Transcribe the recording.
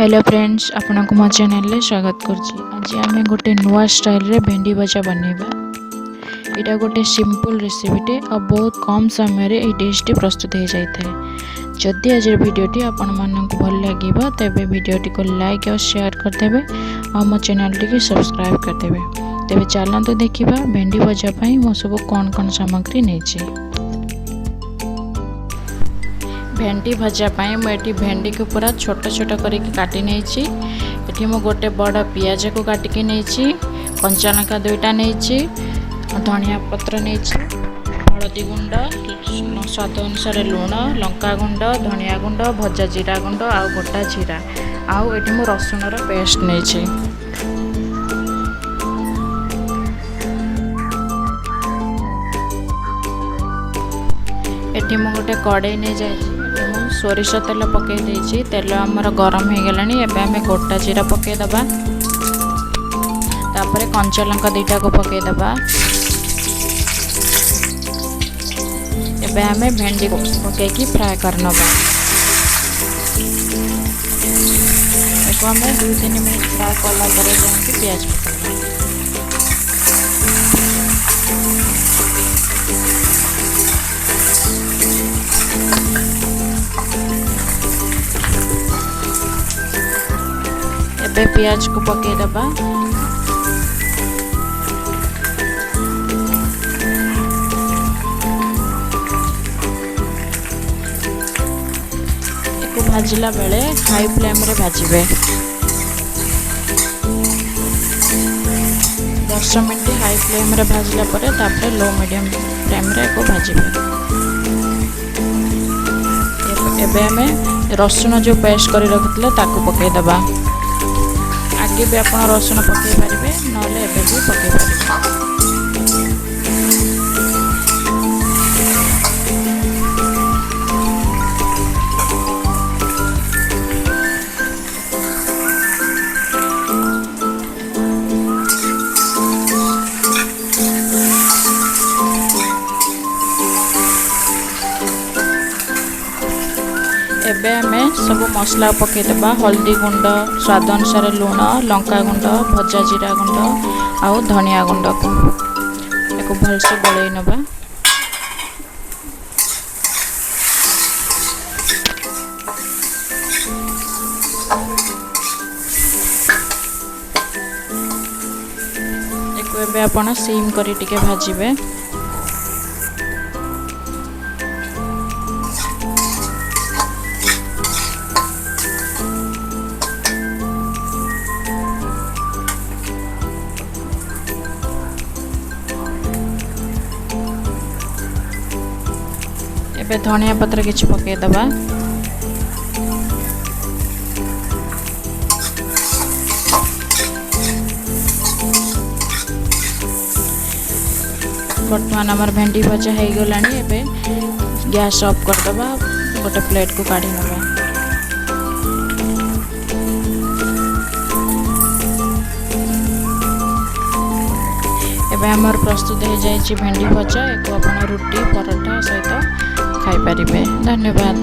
Hello friends, आपन को मो चैनल स्वागत करछि। आज आम गोटे नुआ स्टाइल रे भेंडी भजा बनैबा। एटा गोटे सिंपल रेसिपीटे और बहुत कम समय रे ए डिशटी प्रस्तुत हो जाए। जदि आज वीडियोटी आपण मन को भल लगे तेबे वीडियोटी को लाइक और शेयर करदेवे और मो चैनल टी सब्सक्राइब करदेवे। तेबे चलते देखिबा भेंडी भजा पई मो सब कौन कौन सामग्री नेछि। भेंडी भजा पाई मुझे भेंडी को पूरा छोट छोट करके काटी नहीं। मु गोटे बड़ पियाज को काटिकी नहीं, कंचा लंका दुईटा नहीं, धनिया पत्र नहीं, हलदी गुंड, स्वाद अनुसार लुण, लंका गुंड, धनिया गुंड, भजा जीरा गुंड आ गोटा जीरा आउ ये मु रसुण पेस्ट नहीं। एटी मु गोटे कड़ाई नहीं जाए सोरिष तेल पकई देछि। तेल आमर गरम हो गलानी। एबे आमे गोटा जीरा पकई दबा, तापरे कंचा लंका दुईटा को पकई दबा। एबे आमे भेंडी को पकई की फ्राई करनबा। एको आमे 2-3 मिनट फ्राई कला करे जाके प्याज पकई। एबे प्याज को पकई दबा। एको भाजिला बेले हाई फ्लेम रे भाजिबे। 10 मिनट हाई फ्लेम रे भाजिला परे तापरे लो मीडियम फ्लेम रे एको भाजिबे। एबे हमें रसुण जो पेस्ट करी रखितले ताको पकई दबा। आगे भी आप रसुण पकई पारे ना भी पकई पारे। एबे हमें सब मसला पकई देबा। हल्दी गुंड, स्वाद अनुसार लुण, लंका गुंड, भजा जीरा गुंड आउ धनिया गुंड को एक भलसे गोलई नबा। एको एबे आपण सीम करी टिके भाजिबे। एबे धनिया पत्र किछि पकई दबा। बर्तमान आमर भेंडी भजा हो गलानी। एबे गैस ऑफ कर दबा, गोटे प्लेट को काढ़ी नबा। एबे आमर प्रस्तुत हो जाइछि भेंडी भजा। एको आपण रोटी पराठा सहित खाई पारिबे। धन्यवाद।